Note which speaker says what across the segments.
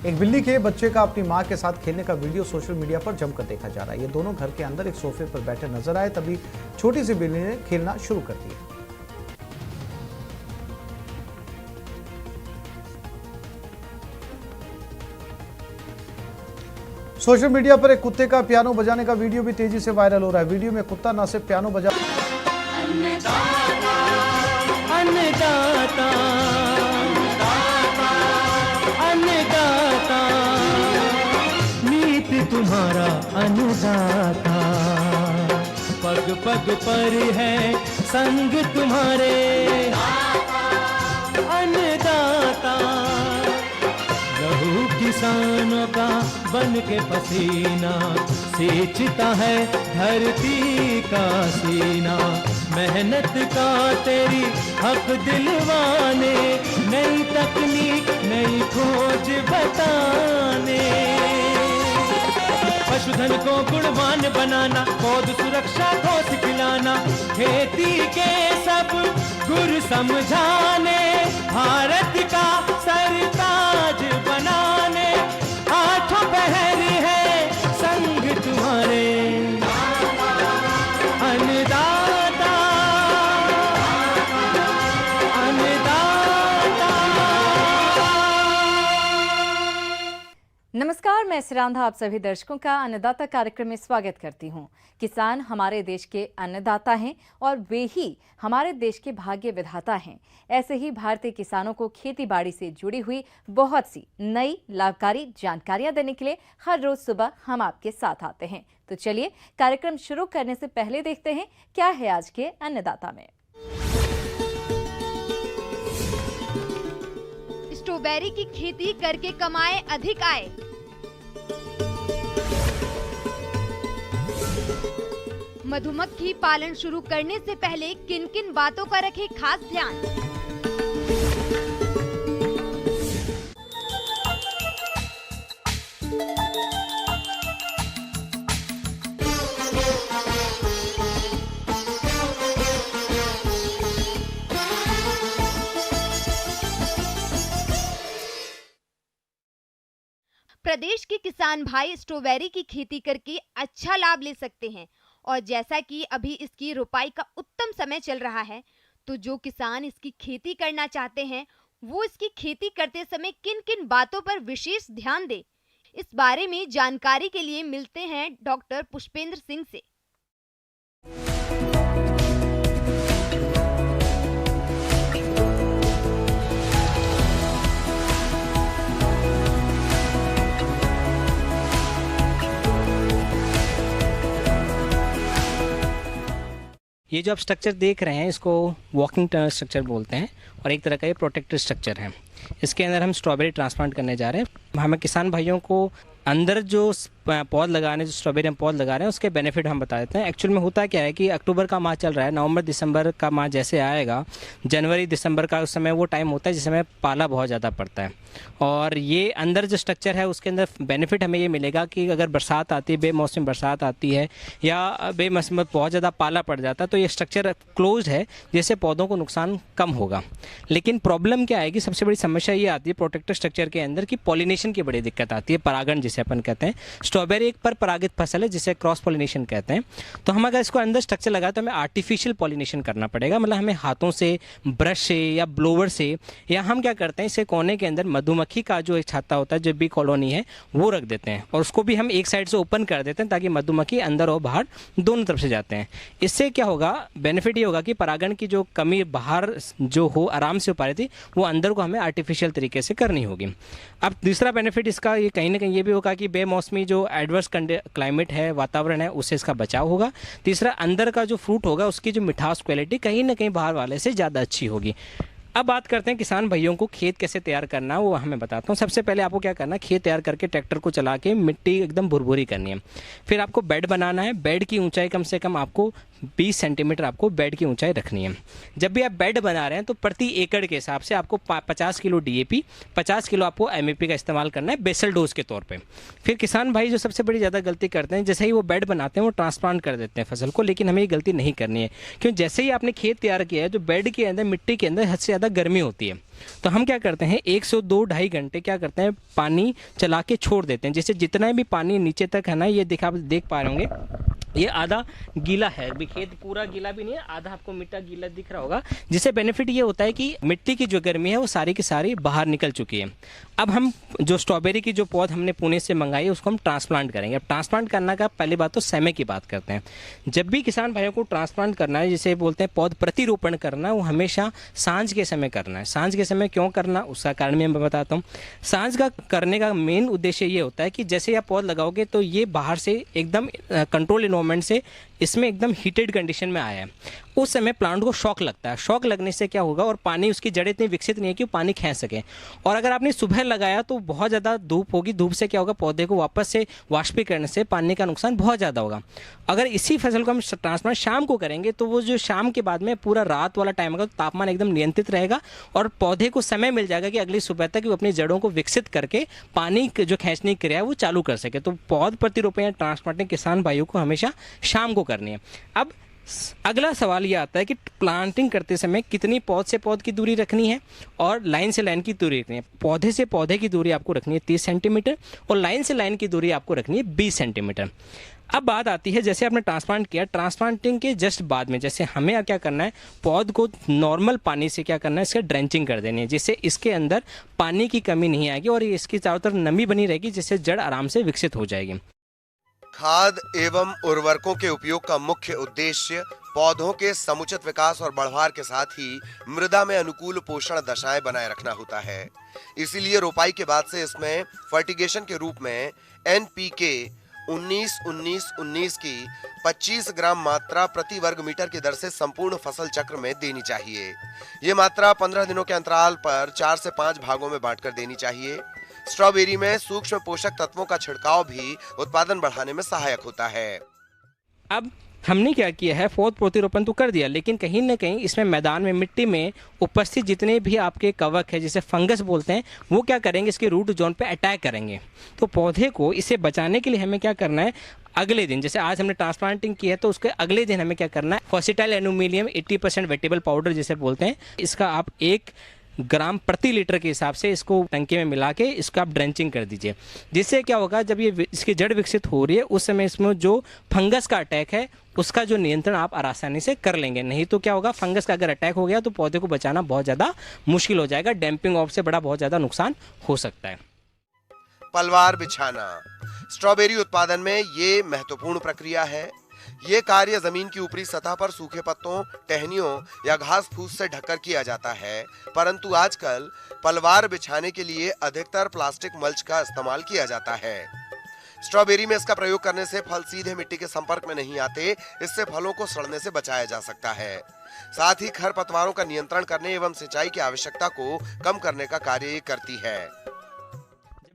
Speaker 1: एक बिल्ली के बच्चे का अपनी मां के साथ खेलने का वीडियो सोशल मीडिया पर जमकर देखा जा रहा है। ये दोनों घर के अंदर एक सोफे पर बैठे नजर आए, तभी छोटी सी बिल्ली ने खेलना शुरू कर दिया। सोशल मीडिया पर एक कुत्ते का पियानो बजाने का वीडियो भी तेजी से वायरल हो रहा है। वीडियो में कुत्ता न सिर्फ पियानो बजा
Speaker 2: तुम्हारा अन्नदाता, पग पग पर है संग तुम्हारे अन्नदाता। लहू किसानों का बन के पसीना सींचता है धरती का सीना। मेहनत का तेरी हक दिलवाने, नई तकनीक नई खोज बताने। पशुधन को गुणवान बनाना, पौध सुरक्षा को सिखलाना, खेती के सब गुर समझाने, भारत का सरताज बनाने। आठों पहर है संग तुम्हारे अन्नदाता, अन्नदाता।
Speaker 3: नमस्कार, मैं सिरांधा आप सभी दर्शकों का अन्नदाता कार्यक्रम में स्वागत करती हूं। किसान हमारे देश के अन्नदाता हैं और वे ही हमारे देश के भाग्य विधाता हैं। ऐसे ही भारतीय किसानों को खेती बाड़ी से जुड़ी हुई बहुत सी नई लाभकारी जानकारियां देने के लिए हर रोज सुबह हम आपके साथ आते हैं। तो चलिए कार्यक्रम शुरू करने से पहले देखते हैं क्या है आज के अन्नदाता में।
Speaker 4: स्ट्रॉबेरी की खेती करके कमाए अधिक आय। मधुमक्खी पालन शुरू करने से पहले किन किन बातों का रखें खास ध्यान। प्रदेश के किसान भाई स्ट्रॉबेरी की खेती करके अच्छा लाभ ले सकते हैं और जैसा कि अभी इसकी रोपाई का उत्तम समय चल रहा है, तो जो किसान इसकी खेती करना चाहते हैं वो इसकी खेती करते समय किन किन बातों पर विशेष ध्यान दें, इस बारे में जानकारी के लिए मिलते हैं डॉक्टर पुष्पेंद्र सिंह से।
Speaker 5: ये जो आप स्ट्रक्चर देख रहे हैं इसको वॉकिंग टनल स्ट्रक्चर बोलते हैं और एक तरह का ये प्रोटेक्टेड स्ट्रक्चर है। इसके अंदर हम स्ट्रॉबेरी ट्रांसप्लांट करने जा रहे हैं। हमें किसान भाइयों को अंदर जो पौध लगाने, जो स्ट्रॉबेरी हम पौध लगा रहे हैं उसके बेनिफिट हम बता देते हैं। एक्चुअल में होता क्या है कि अक्टूबर का माह चल रहा है, नवंबर दिसंबर का माह जैसे आएगा, जनवरी दिसंबर का उस समय वो टाइम होता है जिस समय पाला बहुत ज़्यादा पड़ता है। और ये अंदर जो स्ट्रक्चर है उसके अंदर बेनिफिट हमें ये मिलेगा कि अगर बरसात आती है, बेमौसम बरसात आती है या बेमौसम बहुत ज़्यादा पाला पड़ जाता है तो ये स्ट्रक्चर क्लोज है, जिससे पौधों को नुकसान कम होगा। लेकिन प्रॉब्लम क्या आएगी, सबसे बड़ी समस्या ये आती है प्रोटेक्टेड स्ट्रक्चर के अंदर कि पॉलिनेशन की बड़ी दिक्कत आती है, परागण जिसे अपन कहते हैं। स्ट्रॉबेरी एक पर परागित फसल है जिसे क्रॉस पॉलिनेशन कहते हैं। तो हम अगर इसको अंदर स्ट्रक्चर लगाए तो हमें आर्टिफिशियल पॉलिनेशन करना पड़ेगा, मतलब हमें हाथों से, ब्रश से या ब्लोवर से, या हम क्या करते हैं इसे कोने के अंदर मधुमक्खी का जो एक छत्ता होता है, जो बी कॉलोनी है, वो रख देते हैं और उसको भी हम एक साइड से ओपन कर देते हैं ताकि मधुमक्खी अंदर और बाहर दोनों तरफ से जाते हैं। इससे क्या होगा, बेनिफिट ये होगा कि परागण की जो कमी बाहर जो हो आराम से हो पा रही थी वो अंदर को हमें आर्टिफिशियल तरीके से करनी होगी। अब दूसरा बेनिफिट इसका ये कहीं ना कहीं ये भी होगा कि बेमौसमी जो एडवर्स क्लाइमेट है, वातावरण है, उससे इसका बचाव होगा। तीसरा, अंदर का जो फ्रूट होगा उसकी जो मिठास क्वालिटी कहीं ना कहीं बाहर वाले से ज़्यादा अच्छी होगी। अब बात करते हैं किसान भाइयों को खेत कैसे तैयार करना है, वो हमें बताता हूँ। सबसे पहले आपको क्या करना है, खेत तैयार करके ट्रैक्टर को चला के मिट्टी एकदम भुरभुरी करनी है। फिर आपको बेड बनाना है। बेड की ऊंचाई कम से कम आपको 20 सेंटीमीटर आपको बेड की ऊंचाई रखनी है। जब भी आप बेड बना रहे हैं तो प्रति एकड़ के हिसाब से आपको 50 किलो DAP, 50 किलो आपको MAP का इस्तेमाल करना है बेसल डोज के तौर पे। फिर किसान भाई जो सबसे बड़ी ज़्यादा गलती करते हैं, जैसे ही वो बेड बनाते हैं वो ट्रांसप्लांट कर देते हैं फसल को, लेकिन हमें ये गलती नहीं करनी है, क्योंकि जैसे ही आपने खेत तैयार किया है, जो बेड के अंदर मिट्टी के अंदर हद से ज़्यादा गर्मी होती है, तो हम क्या करते हैं 1 से 2-2.5 घंटे क्या करते हैं पानी चला के छोड़ देते हैं, जिससे जितना भी पानी नीचे तक है ना, ये आप देख पा रहे होंगे ये आधा गीला है, अभी खेत पूरा गीला भी नहीं है, आधा आपको मिट्टा गीला दिख रहा होगा, जिससे बेनिफिट ये होता है कि मिट्टी की जो गर्मी है वो सारी की सारी बाहर निकल चुकी है। अब हम जो स्ट्रॉबेरी की जो पौध हमने पुणे से मंगाई है उसको हम ट्रांसप्लांट करेंगे। अब ट्रांसप्लांट करना का पहली बात तो समय की बात करते हैं। जब भी किसान भाइयों को ट्रांसप्लांट करना है, जिसे बोलते हैं पौध प्रतिरोपण करना, वो हमेशा सांझ के समय करना है। सांझ के समय क्यों करना, उसका कारण मैं बताता हूँ। सांझ का करने का मेन उद्देश्य ये होता है कि जैसे आप पौध लगाओगे तो ये बाहर से एकदम कंट्रोल इन्वायरमेंट से इसमें एकदम हीटेड कंडीशन में आया है, उस समय प्लांट को शॉक लगता है। शॉक लगने से क्या होगा, और पानी उसकी जड़ें इतनी विकसित नहीं है कि वो पानी खींच सके, और अगर आपने सुबह लगाया तो बहुत ज़्यादा धूप होगी, धूप से क्या होगा पौधे को वापस से वाष्पीकरण से पानी का नुकसान बहुत ज़्यादा होगा। अगर इसी फसल को हम ट्रांसप्लांट शाम को करेंगे तो वो जो शाम के बाद में पूरा रात वाला टाइम होगा, तापमान एकदम नियंत्रित रहेगा और पौधे को समय मिल जाएगा कि अगली सुबह तक वो अपनी जड़ों को विकसित करके पानी जो खींचने की क्रिया है वो चालू कर सके। तो पौध प्रतिरोपण या ट्रांसप्लांटिंग किसान भाइयों को हमेशा शाम को करनी है। अब अगला सवाल ये आता है कि प्लांटिंग करते समय कितनी पौध से पौध की दूरी रखनी है और लाइन से लाइन की दूरी रखनी है। पौधे से पौधे की दूरी आपको रखनी है 30 सेंटीमीटर और लाइन से लाइन की दूरी आपको रखनी है 20 सेंटीमीटर। अब बात आती है, जैसे आपने ट्रांसप्लांट किया, ट्रांसप्लांटिंग के जस्ट बाद में जैसे हमें क्या करना है, पौध को नॉर्मल पानी से क्या करना है, इसका ड्रेंचिंग कर देनी है, जिससे इसके अंदर पानी की कमी नहीं आएगी और इसकी चारों तरफ नमी बनी रहेगी, जिससे जड़ आराम से विकसित हो जाएगी।
Speaker 6: खाद एवं उर्वरकों के उपयोग का मुख्य उद्देश्य पौधों के समुचित विकास और बढ़वार के साथ ही मृदा में अनुकूल पोषण दशाएं बनाए रखना होता है। इसीलिए रोपाई के बाद से इसमें फर्टिगेशन के रूप में NPK 19-19-19 की 25 ग्राम मात्रा प्रति वर्ग मीटर की दर से संपूर्ण फसल चक्र में देनी चाहिए। ये मात्रा 15 दिनों के अंतराल पर 4 से 5 भागों में बांटकर देनी चाहिए। स्ट्रॉबेरी में सूक्ष्म पोषक तत्वों का छिड़काव भी उत्पादन बढ़ाने में सहायक होता है।
Speaker 5: अब हमने क्या किया है, पौध प्रतिरोपण तो कर दिया, लेकिन कहीं ना कहीं इसमें मैदान में मिट्टी में उपस्थित जितने भी आपके कवक है, जिसे फंगस बोलते हैं, वो क्या करेंगे, इसके रूट जोन पे अटैक करेंगे। तो पौधे को इसे बचाने के लिए हमें क्या करना है, अगले दिन जैसे आज हमने ट्रांसप्लांटिंग की है तो उसके अगले दिन हमें क्या करना है, फॉसिटाइल एल्यूमिनियम 80% वेटेबल पाउडर जिसे बोलते हैं, इसका आप 1 ग्राम प्रति लीटर के हिसाब से इसको टंकी में मिला के इसका आप ड्रेंचिंग कर दीजिए। जिससे क्या होगा, जब ये इसकी जड़ विकसित हो रही है उस समय इसमें जो फंगस का अटैक है उसका जो नियंत्रण आप आसानी से कर लेंगे। नहीं तो क्या होगा, फंगस का अगर अटैक हो गया तो पौधे को बचाना बहुत ज़्यादा मुश्किल हो जाएगा, डैम्पिंग ऑफ से बड़ा बहुत ज़्यादा नुकसान हो सकता है।
Speaker 6: पलवार बिछाना स्ट्रॉबेरी उत्पादन में ये महत्वपूर्ण प्रक्रिया है। ये कार्य जमीन की ऊपरी सतह पर सूखे पत्तों, टहनियों या घास फूस से ढककर किया जाता है, परंतु आजकल पलवार बिछाने के लिए अधिकतर प्लास्टिक मल्च का इस्तेमाल किया जाता है। स्ट्रॉबेरी में इसका प्रयोग करने से फल सीधे मिट्टी के संपर्क में नहीं आते, इससे फलों को सड़ने से बचाया जा सकता है। साथ ही खरपतवारों का नियंत्रण करने एवं सिंचाई की आवश्यकता को कम करने का कार्य ये करती है।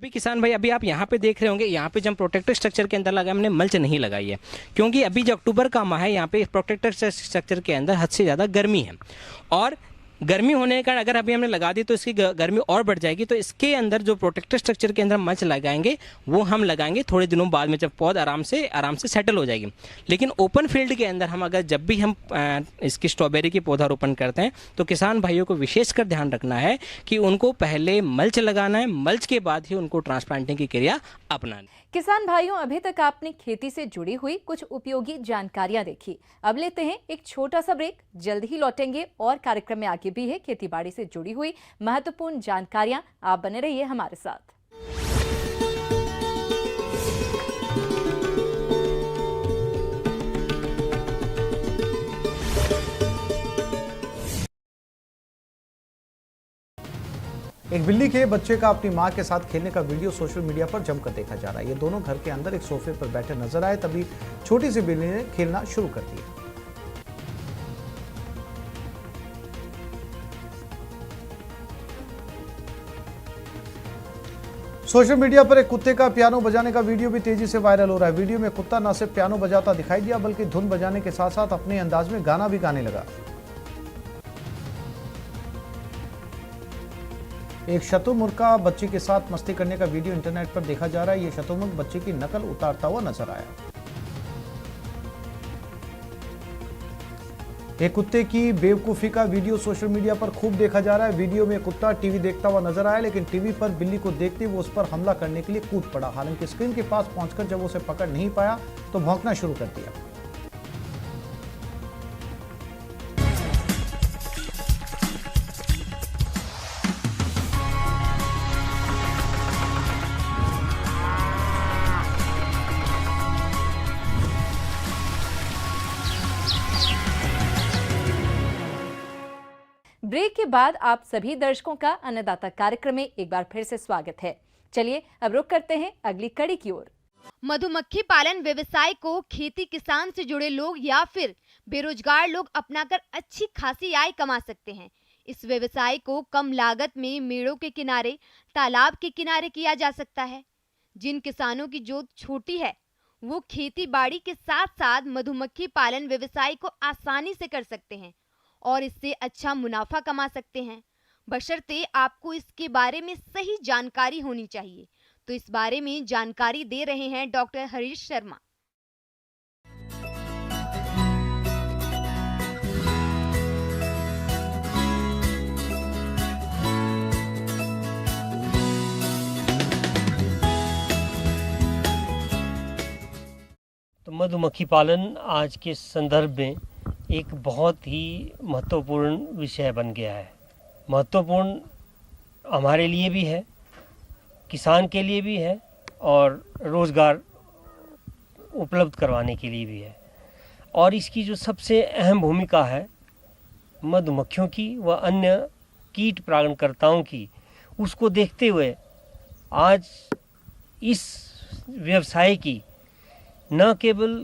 Speaker 5: भी किसान भाई, अभी आप यहाँ पे देख रहे होंगे, यहाँ पे जब प्रोटेक्टर स्ट्रक्चर के अंदर लगा, हमने मल्च नहीं लगाई है, क्योंकि अभी जो अक्टूबर का माह है, यहाँ पे प्रोटेक्टर स्ट्रक्चर के अंदर हद से ज़्यादा गर्मी है, और गर्मी होने के कारण अगर अभी हमने लगा दी तो इसकी गर्मी और बढ़ जाएगी। तो इसके अंदर जो प्रोटेक्टर स्ट्रक्चर के अंदर मल्च लगाएंगे वो हम लगाएंगे थोड़े दिनों बाद में, जब पौध आराम से सेटल हो जाएगी। लेकिन ओपन फील्ड के अंदर हम अगर जब भी हम इसकी स्ट्रॉबेरी की पौधारोपण करते हैं तो किसान भाइयों को विशेषकर ध्यान रखना है कि उनको पहले मल्च लगाना है, मल्च के बाद ही उनको ट्रांसप्लांटिंग की क्रिया अपनानी।
Speaker 3: किसान भाइयों, अभी तक आपने खेती से जुड़ी हुई कुछ उपयोगी जानकारियां देखी। अब लेते हैं एक छोटा सा ब्रेक, जल्द ही लौटेंगे और कार्यक्रम में आगे भी है खेतीबाड़ी से जुड़ी हुई महत्वपूर्ण जानकारियां। आप बने रहिए हमारे साथ।
Speaker 1: एक बिल्ली के बच्चे का अपनी मां के साथ खेलने का वीडियो सोशल मीडिया पर जमकर देखा जा रहा है। ये दोनों घर के अंदर एक सोफे पर बैठे नजर आए, तभी छोटी सी बिल्ली ने खेलना शुरू कर दिया। सोशल मीडिया पर एक कुत्ते का पियानो बजाने का वीडियो भी तेजी से वायरल हो रहा है। वीडियो में कुत्ता न सिर्फ पियानो बजाता दिखाई दिया बल्कि धुन बजाने के साथ साथ अपने अंदाज में गाना भी गाने लगा। एक शतुर्मुर्ग का बच्चे के साथ मस्ती करने का वीडियो इंटरनेट पर देखा जा रहा है। ये शतुर्मुर्ग बच्चे की नकल उतारता हुआ नजर आया। एक कुत्ते की बेवकूफ़ी का वीडियो सोशल मीडिया पर खूब देखा जा रहा है। वीडियो में कुत्ता टीवी देखता हुआ नजर आया, लेकिन टीवी पर बिल्ली को देखते वो उस पर हमला करने के लिए कूद पड़ा। हालांकि स्क्रीन के पास पहुंचकर जब उसे पकड़ नहीं पाया तो भौंकना शुरू कर दिया।
Speaker 3: ब्रेक के बाद आप सभी दर्शकों का अन्नदाता कार्यक्रम में एक बार फिर से स्वागत है। चलिए अब रुक करते हैं अगली कड़ी की ओर।
Speaker 4: मधुमक्खी पालन व्यवसाय को खेती किसान से जुड़े लोग या फिर बेरोजगार लोग अपनाकर अच्छी खासी आय कमा सकते हैं। इस व्यवसाय को कम लागत में मेड़ों के किनारे, तालाब के किनारे किया जा सकता है। जिन किसानों की जोत छोटी है वो खेती बाड़ी के साथ साथ मधुमक्खी पालन व्यवसाय को आसानी से कर सकते हैं और इससे अच्छा मुनाफा कमा सकते हैं, बशर्ते आपको इसके बारे में सही जानकारी होनी चाहिए। तो इस बारे में जानकारी दे रहे हैं डॉक्टर हरीश शर्मा।
Speaker 7: तो मधुमक्खी पालन आज के संदर्भ में एक बहुत ही महत्वपूर्ण विषय बन गया है। महत्वपूर्ण हमारे लिए भी है, किसान के लिए भी है और रोज़गार उपलब्ध करवाने के लिए भी है। और इसकी जो सबसे अहम भूमिका है मधुमक्खियों की व अन्य कीट परागणकर्ताओं की, उसको देखते हुए आज इस व्यवसाय की न केवल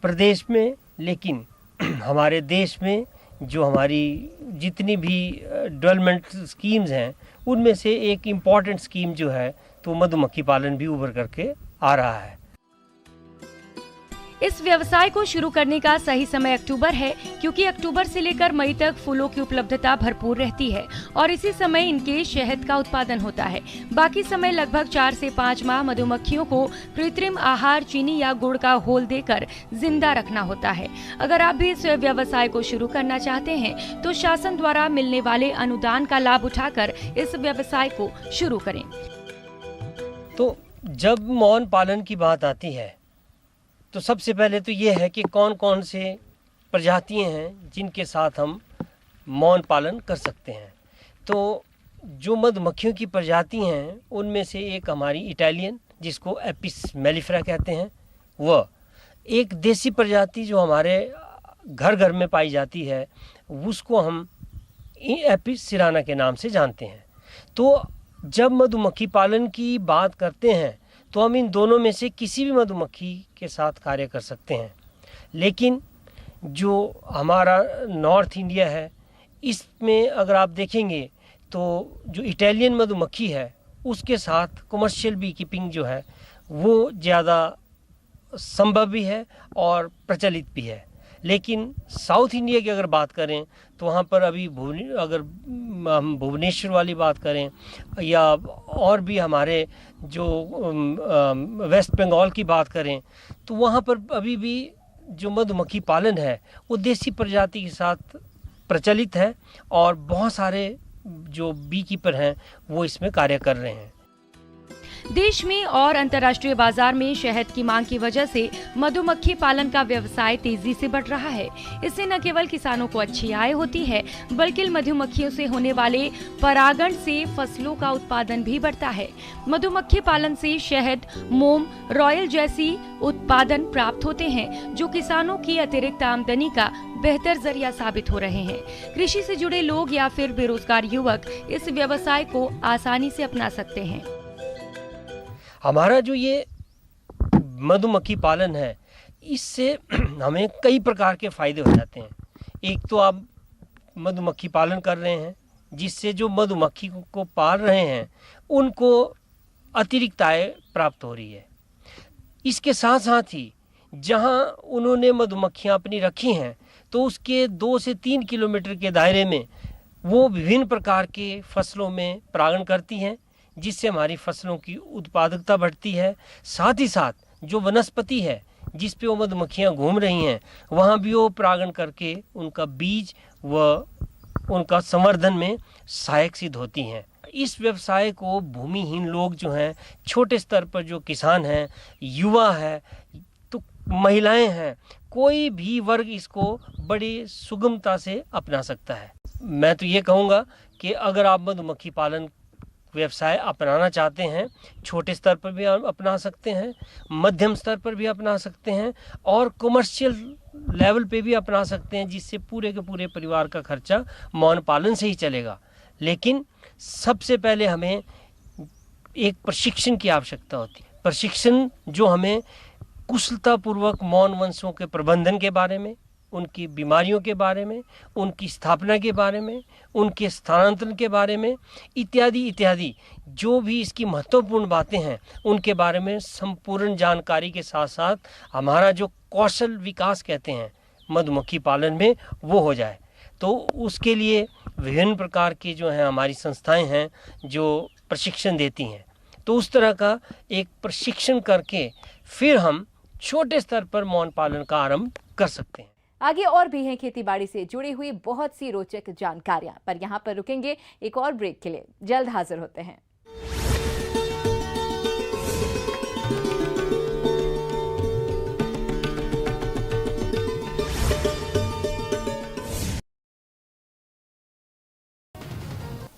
Speaker 7: प्रदेश में लेकिन हमारे देश में जो हमारी जितनी भी डेवलपमेंट स्कीम्स हैं उनमें से एक इम्पॉर्टेंट स्कीम जो है तो मधुमक्खी पालन भी उभर करके आ रहा है।
Speaker 8: इस व्यवसाय को शुरू करने का सही समय अक्टूबर है, क्योंकि अक्टूबर से लेकर मई तक फूलों की उपलब्धता भरपूर रहती है और इसी समय इनके शहद का उत्पादन होता है। बाकी समय लगभग 4 से 5 माह मधुमक्खियों को कृत्रिम आहार, चीनी या गुड़ का घोल देकर जिंदा रखना होता है। अगर आप भी इस व्यवसाय को शुरू करना चाहते हैं तो शासन द्वारा मिलने वाले अनुदान का लाभ उठाकर इस व्यवसाय को शुरू करें।
Speaker 7: तो जब मौन पालन की बात आती है तो सबसे पहले तो ये है कि कौन कौन से प्रजातियां हैं जिनके साथ हम मौन पालन कर सकते हैं। तो जो मधुमक्खियों की प्रजाति हैं उनमें से एक हमारी इटालियन, जिसको एपिस मेलिफेरा कहते हैं, वह एक देसी प्रजाति जो हमारे घर घर में पाई जाती है उसको हम एपिस सिराना के नाम से जानते हैं। तो जब मधुमक्खी पालन की बात करते हैं तो हम इन दोनों में से किसी भी मधुमक्खी के साथ कार्य कर सकते हैं। लेकिन जो हमारा नॉर्थ इंडिया है इसमें अगर आप देखेंगे तो जो इटालियन मधुमक्खी है उसके साथ कमर्शियल बी कीपिंग जो है वो ज़्यादा संभव भी है और प्रचलित भी है। लेकिन साउथ इंडिया की अगर बात करें तो वहाँ पर अभी अगर हम भुवनेश्वर वाली बात करें या और भी हमारे जो वेस्ट बंगाल की बात करें तो वहाँ पर अभी भी जो मधुमक्खी पालन है वो देसी प्रजाति के साथ प्रचलित है और बहुत सारे जो बी कीपर हैं वो इसमें कार्य कर रहे हैं।
Speaker 8: देश में और अंतर्राष्ट्रीय बाजार में शहद की मांग की वजह से मधुमक्खी पालन का व्यवसाय तेजी से बढ़ रहा है। इससे न केवल किसानों को अच्छी आय होती है बल्कि मधुमक्खियों से होने वाले परागण से फसलों का उत्पादन भी बढ़ता है। मधुमक्खी पालन से शहद, मोम, रॉयल जैसी उत्पादन प्राप्त होते हैं जो किसानों की अतिरिक्त आमदनी का बेहतर जरिया साबित हो रहे हैं। कृषि से जुड़े लोग या फिर बेरोजगार युवक इस व्यवसाय को आसानी से अपना सकते हैं।
Speaker 7: हमारा जो ये मधुमक्खी पालन है इससे हमें कई प्रकार के फ़ायदे हो जाते हैं। एक तो आप मधुमक्खी पालन कर रहे हैं जिससे जो मधुमक्खी को पाल रहे हैं उनको अतिरिक्त आय प्राप्त हो रही है। इसके साथ साथ ही जहां उन्होंने मधुमक्खियां अपनी रखी हैं तो उसके 2 से 3 किलोमीटर के दायरे में वो विभिन्न प्रकार के फसलों में परागण करती हैं, जिससे हमारी फसलों की उत्पादकता बढ़ती है। साथ ही साथ जो वनस्पति है जिस पे वो मधुमक्खियां घूम रही हैं वहाँ भी वो परागण करके उनका बीज व उनका संवर्धन में सहायक सिद्ध होती हैं। इस व्यवसाय को भूमिहीन लोग जो हैं, छोटे स्तर पर जो किसान हैं, युवा है, तो महिलाएं हैं, कोई भी वर्ग इसको बड़ी सुगमता से अपना सकता है। मैं तो ये कहूँगा कि अगर आप मधुमक्खी पालन व्यवसाय अपनाना चाहते हैं, छोटे स्तर पर भी अपना सकते हैं, मध्यम स्तर पर भी अपना सकते हैं और कमर्शियल लेवल पे भी अपना सकते हैं, जिससे पूरे के पूरे परिवार का खर्चा मौन पालन से ही चलेगा। लेकिन सबसे पहले हमें एक प्रशिक्षण की आवश्यकता होती है। प्रशिक्षण जो हमें कुशलतापूर्वक मौन वंशों के प्रबंधन के बारे में, उनकी बीमारियों के बारे में, उनकी स्थापना के बारे में, उनके स्थानांतरण के बारे में इत्यादि इत्यादि जो भी इसकी महत्वपूर्ण बातें हैं उनके बारे में संपूर्ण जानकारी के साथ साथ हमारा जो कौशल विकास कहते हैं मधुमक्खी पालन में वो हो जाए। तो उसके लिए विभिन्न प्रकार की जो हैं हमारी संस्थाएं हैं जो प्रशिक्षण देती हैं। तो उस तरह का एक प्रशिक्षण करके फिर हम छोटे स्तर पर मौन पालन का आरंभ कर सकते हैं।
Speaker 3: आगे और भी हैं खेतीबाड़ी से जुड़ी हुई बहुत सी रोचक जानकारियां, पर यहाँ पर रुकेंगे एक और ब्रेक के लिए। जल्द हाजिर होते हैं।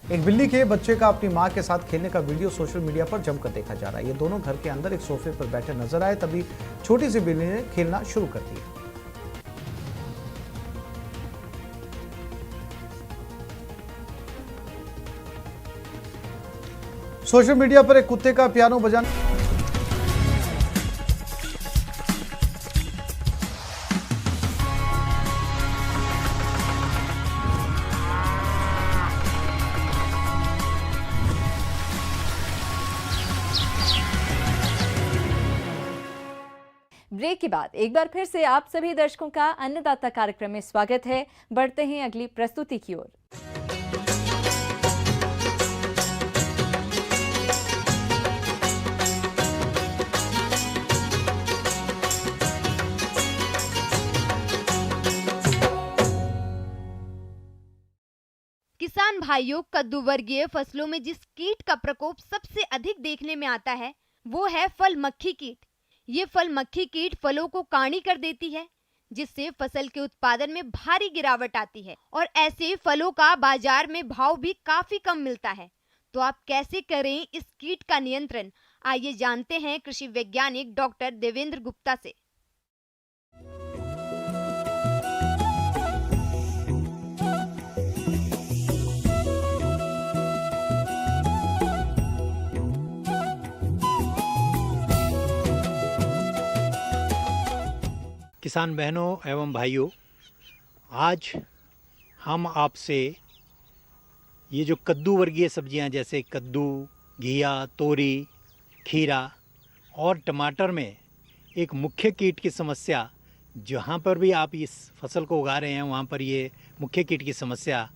Speaker 1: एक बिल्ली के बच्चे का अपनी मां के साथ खेलने का वीडियो सोशल मीडिया पर जमकर देखा जा रहा है। ये दोनों घर के अंदर एक सोफे पर बैठे नजर आए, तभी छोटी सी बिल्ली ने खेलना शुरू कर दिया। सोशल मीडिया पर एक कुत्ते का पियानो बजाना
Speaker 3: ब्रेक के बाद एक बार फिर से आप सभी दर्शकों का अन्नदाता कार्यक्रम में स्वागत है। बढ़ते हैं अगली प्रस्तुति की ओर।
Speaker 4: किसान भाइयों, कद्दू वर्गीय फसलों में जिस कीट का प्रकोप सबसे अधिक देखने में आता है वो है फल मक्खी कीट। ये फल मक्खी कीट फलों को काणी कर देती है, जिससे फसल के उत्पादन में भारी गिरावट आती है और ऐसे फलों का बाजार में भाव भी काफी कम मिलता है। तो आप कैसे करें इस कीट का नियंत्रण, आइए जानते हैं कृषि वैज्ञानिक डॉक्टर देवेंद्र गुप्ता से।
Speaker 9: किसान बहनों एवं भाइयों, आज हम आपसे ये जो कद्दू वर्गीय सब्जियां जैसे कद्दू, घिया, तोरी, खीरा और टमाटर में एक मुख्य कीट की समस्या, जहाँ पर भी आप इस फसल को उगा रहे हैं वहाँ पर ये मुख्य कीट की समस्या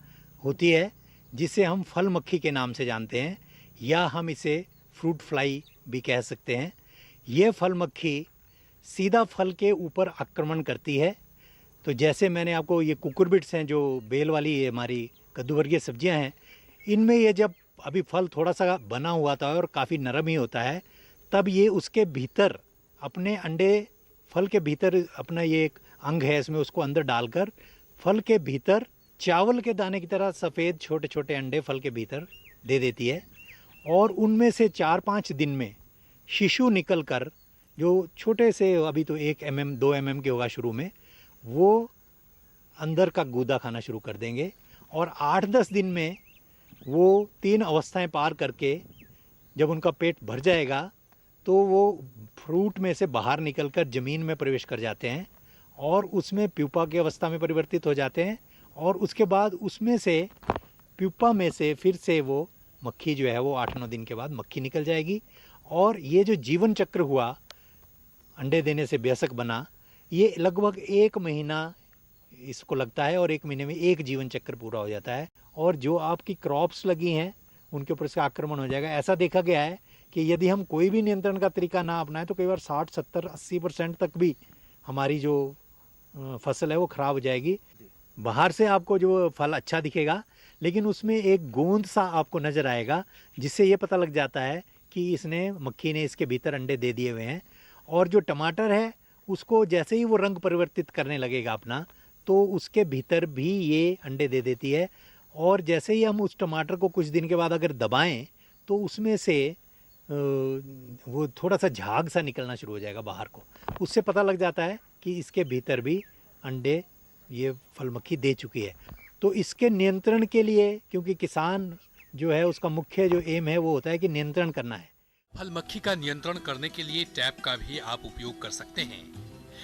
Speaker 9: होती है, जिसे हम फल मक्खी के नाम से जानते हैं या हम इसे फ्रूट फ्लाई भी कह सकते हैं। ये फल मक्खी सीधा फल के ऊपर आक्रमण करती है। तो जैसे मैंने आपको ये कुकुरबिट्स हैं जो बेल वाली ये हमारी कद्दू वर्गीय सब्जियां हैं, इनमें ये जब अभी फल थोड़ा सा बना हुआ था और काफ़ी नरम ही होता है, तब ये उसके भीतर अपने अंडे, फल के भीतर अपना ये एक अंग है इसमें, उसको अंदर डालकर फल के भीतर चावल के दाने की तरह सफ़ेद छोटे छोटे अंडे फल के भीतर दे देती है और उनमें से 4-5 दिन में शिशु निकल कर, जो छोटे से अभी तो 1 mm 2 mm के होगा शुरू में, वो अंदर का गूदा खाना शुरू कर देंगे और 8-10 दिन में वो 3 अवस्थाएं पार करके जब उनका पेट भर जाएगा तो वो फ्रूट में से बाहर निकलकर ज़मीन में प्रवेश कर जाते हैं और उसमें प्यूपा की अवस्था में परिवर्तित हो जाते हैं और उसके बाद उसमें से प्यूपा में से फिर से वो मक्खी जो है वो 8-9 दिन के बाद मक्खी निकल जाएगी। और ये जो जीवन चक्र हुआ अंडे देने से वयस्क बना, ये लगभग 1 महीना इसको लगता है और 1 महीने में एक जीवन चक्र पूरा हो जाता है। और जो आपकी क्रॉप्स लगी हैं उनके ऊपर इसका आक्रमण हो जाएगा। ऐसा देखा गया है कि यदि हम कोई भी नियंत्रण का तरीका ना अपनाएं तो कई बार 60, 70, 80% तक भी हमारी जो फसल है वो खराब हो जाएगी। बाहर से आपको जो फल अच्छा दिखेगा, लेकिन उसमें एक गोंद सा आपको नज़र आएगा, जिससे ये पता लग जाता है कि मक्खी ने इसके भीतर अंडे दे दिए हुए हैं। और जो टमाटर है उसको जैसे ही वो रंग परिवर्तित करने लगेगा अपना, तो उसके भीतर भी ये अंडे दे देती है। और जैसे ही हम उस टमाटर को कुछ दिन के बाद अगर दबाएं तो उसमें से वो थोड़ा सा झाग सा निकलना शुरू हो जाएगा बाहर को। उससे पता लग जाता है कि इसके भीतर भी अंडे ये फल मक्खी दे चुकी है। तो इसके नियंत्रण के लिए, क्योंकि किसान जो है उसका मुख्य जो एम है वो होता है कि नियंत्रण करना है।
Speaker 10: फल मक्खी का नियंत्रण करने के लिए ट्रैप का भी आप उपयोग कर सकते हैं।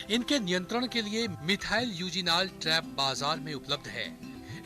Speaker 10: इनके नियंत्रण के लिए मिथाइल यूजिनाल ट्रैप बाजार में उपलब्ध है।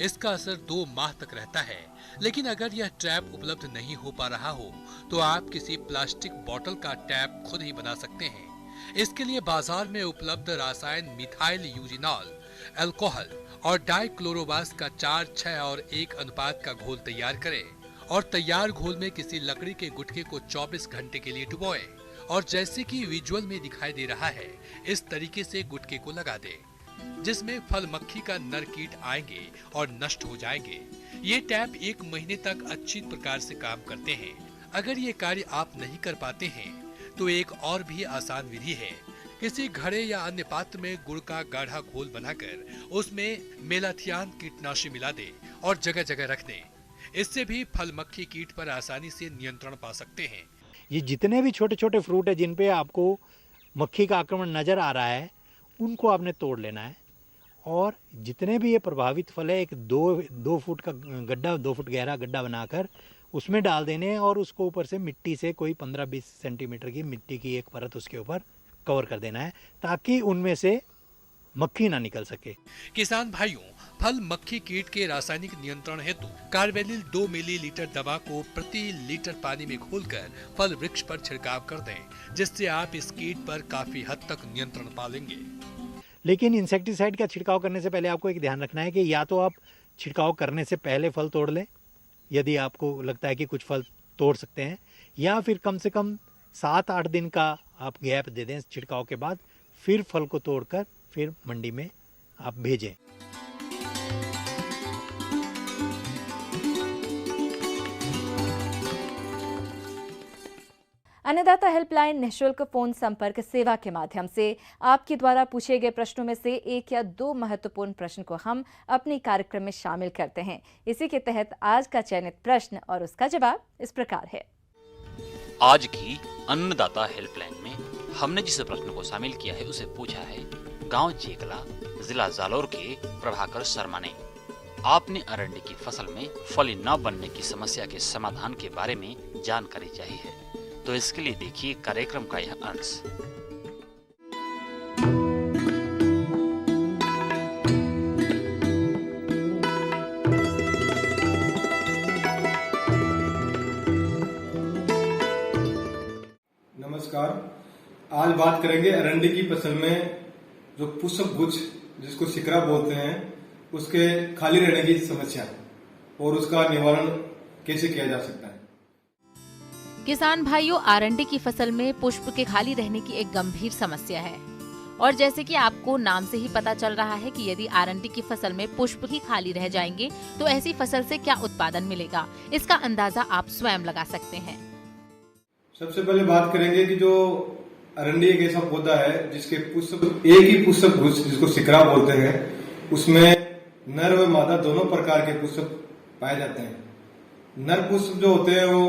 Speaker 10: इसका असर 2 माह तक रहता है, लेकिन अगर यह ट्रैप उपलब्ध नहीं हो पा रहा हो तो आप किसी प्लास्टिक बोतल का ट्रैप खुद ही बना सकते हैं। इसके लिए बाजार में उपलब्ध रसायन मिथाइल यूजिनाल, अल्कोहल और डाइक्लोरोबास का 4, 6 और 1 अनुपात का घोल तैयार करें और तैयार घोल में किसी लकड़ी के गुटके को 24 घंटे के लिए डुबोएं और जैसे कि विजुअल में दिखाई दे रहा है इस तरीके से गुटके को लगा दें, जिसमें फल मक्खी का नर कीट आएंगे और नष्ट हो जाएंगे। ये टैप 1 महीने तक अच्छी प्रकार से काम करते हैं। अगर ये कार्य आप नहीं कर पाते हैं तो एक और भी आसान विधि है। किसी घड़े या अन्य पात्र में गुड़ का गाढ़ा घोल बनाकर उसमें मेलाथियान कीटनाशी मिला दें और जगह जगह रख दें। इससे भी फल मक्खी कीट पर आसानी से नियंत्रण पा सकते हैं।
Speaker 9: ये जितने भी छोटे छोटे फ्रूट है जिन पे आपको मक्खी का आक्रमण नज़र आ रहा है, उनको आपने तोड़ लेना है। और जितने भी ये प्रभावित फल है, एक 2 फुट का गड्ढा, 2 फुट गहरा गड्ढा बनाकर उसमें डाल देने हैं और उसको ऊपर से मिट्टी से कोई 15-20 सेंटीमीटर की मिट्टी की एक परत उसके ऊपर कवर कर देना है, ताकि उनमें से मक्खी ना निकल सके।
Speaker 10: किसान भाइयों, फल मक्खी कीट के रासायनिक नियंत्रण हेतु कार्बेनिल 2 मिलीलीटर दवा को प्रति लीटर पानी में घोलकर फल वृक्ष पर छिड़काव कर दें, जिससे आप इस कीट पर काफी हद तक नियंत्रण पा लेंगे।
Speaker 9: लेकिन इंसेक्टिसाइड का छिड़काव करने से पहले आपको एक ध्यान रखना है कि या तो आप छिड़काव करने से पहले फल तोड़ लें, यदि आपको लगता है कि कुछ फल तोड़ सकते हैं, या फिर कम से कम 7-8 दिन का आप गैप दे दें छिड़काव के बाद, फिर फल को तोड़कर फिर मंडी में आप भेजें।
Speaker 3: अन्नदाता हेल्पलाइन निःशुल्क फोन संपर्क सेवा के माध्यम से आपके द्वारा पूछे गए प्रश्नों में से 1 या 2 महत्वपूर्ण प्रश्न को हम अपने कार्यक्रम में शामिल करते हैं। इसी के तहत आज का चयनित प्रश्न और उसका जवाब इस प्रकार है।
Speaker 11: आज की अन्नदाता हेल्पलाइन में हमने जिस प्रश्न को शामिल किया है उसे पूछा है गांव चेकला, जिला जालौर के प्रभाकर शर्मा ने। आपने अरंडी की फसल में फली न बनने की समस्या के समाधान के बारे में जानकारी चाहिए है, तो इसके लिए देखिए कार्यक्रम का यह अंश।
Speaker 12: नमस्कार, आज बात करेंगे अरंडी की फसल में जो पुष्प गुच्छ जिसको शिकरा बोलते हैं उसके खाली रहने की समस्या और उसका निवारण कैसे किया जा सकता है।
Speaker 13: किसान भाइयों, अरंडी की फसल में पुष्प के खाली रहने की एक गंभीर समस्या है और जैसे कि आपको नाम से ही पता चल रहा है कि यदि अरंडी की फसल में पुष्प ही खाली रह जाएंगे तो ऐसी फसल से क्या उत्पादन मिलेगा, इसका अंदाजा आप स्वयं लगा सकते हैं।
Speaker 12: सबसे पहले बात करेंगे कि जो अरंडी एक ऐसा पौधा है जिसके पुष्प, एक ही पुष्प गुच्छ जिसको शिकरा बोलते हैं, उसमें नर व मादा दोनों प्रकार के पुष्प पाए जाते हैं। नर पुष्प जो होते हैं वो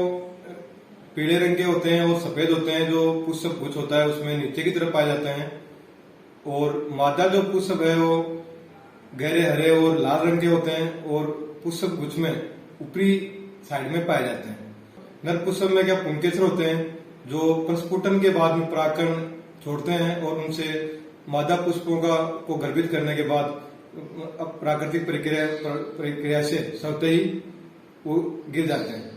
Speaker 12: पीले रंग के होते हैं और सफेद होते हैं। जो पुष्प गुच्छ होता है उसमें नीचे की तरफ पाए जाते हैं, और मादा जो पुष्प है वो गहरे हरे और लाल रंग के होते हैं और पुष्प गुच्छ में ऊपरी साइड में पाए जाते हैं। नर पुष्प में क्या पुंकेसर होते हैं जो प्रस्फुटन के बाद में परागकण छोड़ते हैं और उनसे मादा पुष्पों को गर्भित करने के बाद प्राकृतिक प्रक्रिया से स्वतः ही वो गिर जाते हैं।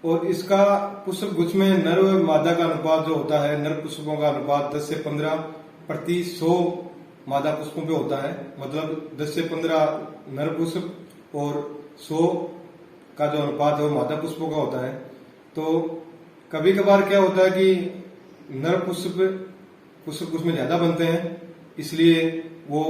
Speaker 12: और इसका पुष्प गुच्छ में नर व मादा का अनुपात जो होता है, नर पुष्पों का अनुपात 10 से 15 प्रति 100 मादा पुष्पों पे होता है। मतलब 10 से 15 नर पुष्प और 100 का जो अनुपात है वो मादा पुष्पों का होता है। तो कभी कभार क्या होता है कि नर पुष्प गुच्छ में ज्यादा बनते हैं, इसलिए वो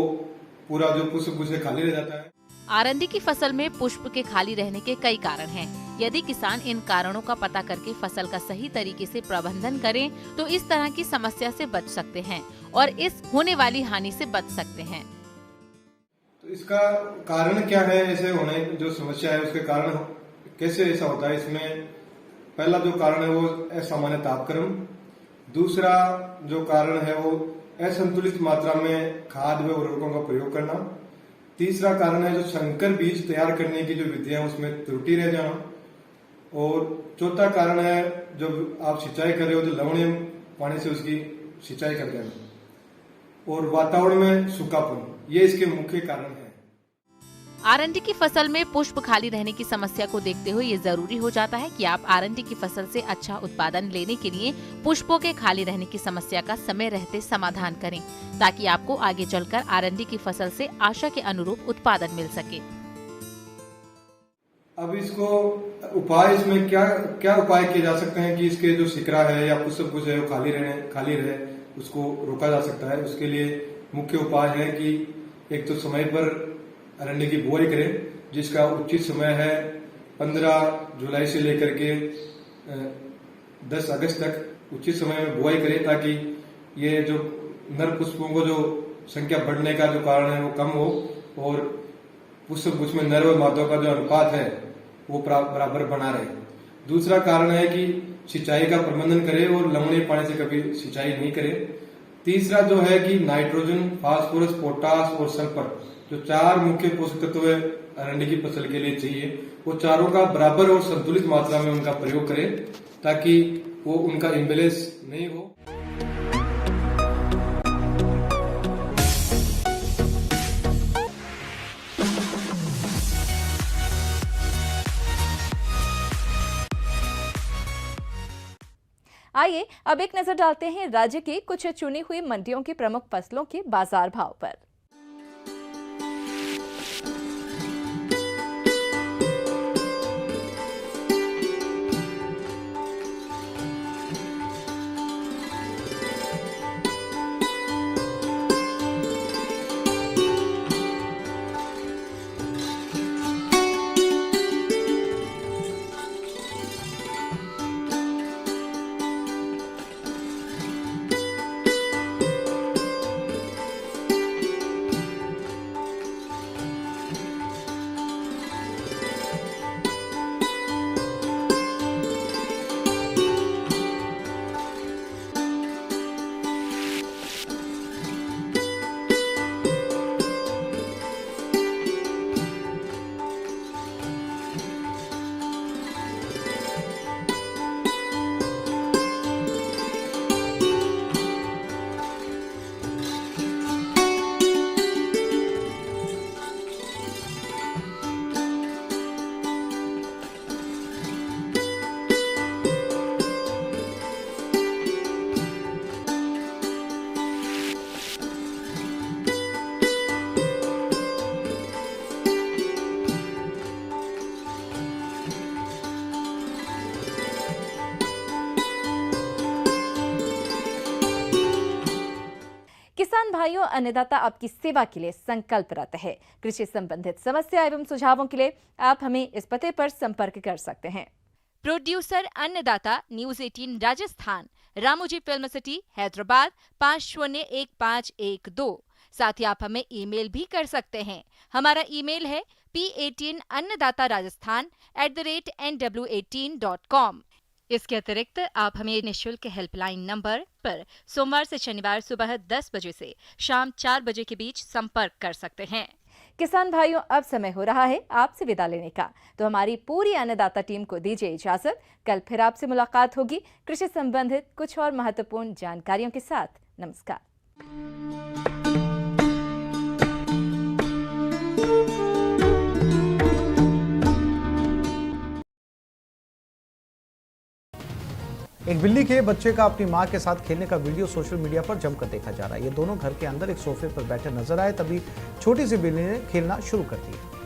Speaker 12: पूरा जो पुष्प गुच्छ है खाली रह जाता है।
Speaker 13: आरंडी की फसल में पुष्प के खाली रहने के कई कारण हैं। यदि किसान इन कारणों का पता करके फसल का सही तरीके से प्रबंधन करें तो इस तरह की समस्या से बच सकते हैं और इस होने वाली हानि से बच सकते हैं।
Speaker 12: तो इसका कारण क्या है, ऐसे होने जो समस्या है उसके कारण कैसे ऐसा होता है? इसमें पहला जो कारण है वो असामान्य तापक्रम, दूसरा जो कारण है वो असंतुलित मात्रा में खाद व उर्वरकों का प्रयोग करना, तीसरा कारण है जो संकर बीज तैयार करने की जो विधियां उसमें त्रुटि रह जाना, और चौथा कारण है जब आप सिंचाई कर रहे हो तो लवणीय पानी से उसकी सिंचाई कर देना, और वातावरण में सूखापन, ये इसके मुख्य कारण है।
Speaker 13: आरंडी की फसल में पुष्प खाली रहने की समस्या को देखते हुए ये जरूरी हो जाता है कि आप आरंडी की फसल से अच्छा उत्पादन लेने के लिए पुष्पों के खाली रहने की समस्या का समय रहते समाधान करें, ताकि आपको आगे चलकर आरंडी की फसल से आशा के अनुरूप उत्पादन मिल सके।
Speaker 12: अब इसको उपाय, इसमें क्या उपाय किए जा सकते हैं कि इसके जो शिकरा है या पुष्प गुच्छ है वो खाली रहे उसको रोका जा सकता है। उसके लिए मुख्य उपाय है कि एक तो समय पर अरंडी की बुआई करें, जिसका उचित समय है 15 जुलाई से लेकर के 10 अगस्त तक उचित समय में बुआई करें, ताकि ये जो नर पुष्पों को जो संख्या बढ़ने का जो कारण है वो कम हो और पुष्प गुच्छ में नर व मादा का जो अनुपात है वो बराबर बना रहे। दूसरा कारण है कि सिंचाई का प्रबंधन करें और लवणीय पानी से कभी सिंचाई नहीं करें। तीसरा जो है कि नाइट्रोजन, फास्फोरस, पोटास और सल्फर, जो 4 मुख्य पोषक तत्व अरंडी की फसल के लिए चाहिए, वो चारों का बराबर और संतुलित मात्रा में उनका प्रयोग करें, ताकि वो उनका इम्बैलेंस नहीं हो।
Speaker 3: आइए अब एक नजर डालते हैं राज्य की कुछ चुनी हुई मंडियों की प्रमुख फसलों के बाजार भाव पर। किसान भाइयों, अन्नदाता आपकी सेवा के लिए संकल्परत है। कृषि संबंधित समस्या एवं सुझावों के लिए आप हमें इस पते पर संपर्क कर सकते हैं।
Speaker 4: प्रोड्यूसर अन्नदाता, news 18 Rajasthan, Ramoji film city, Hyderabad 501512। साथ ही आप हमें ईमेल भी कर सकते हैं। हमारा ईमेल है p18अन्नदाता-rajasthan@nw18.com। इसके अतिरिक्त आप हमें निःशुल्क हेल्पलाइन नंबर पर सोमवार से शनिवार सुबह 10 बजे से शाम 4 बजे के बीच संपर्क कर सकते हैं।
Speaker 3: किसान भाइयों, अब समय हो रहा है आपसे विदा लेने का, तो हमारी पूरी अन्नदाता टीम को दीजिए इजाजत। कल फिर आपसे मुलाकात होगी कृषि संबंधित कुछ और महत्वपूर्ण जानकारियों के साथ। नमस्कार।
Speaker 1: एक बिल्ली के बच्चे का अपनी मां के साथ खेलने का वीडियो सोशल मीडिया पर जमकर देखा जा रहा है। ये दोनों घर के अंदर एक सोफे पर बैठे नजर आए, तभी छोटी सी बिल्ली ने खेलना शुरू कर दिया।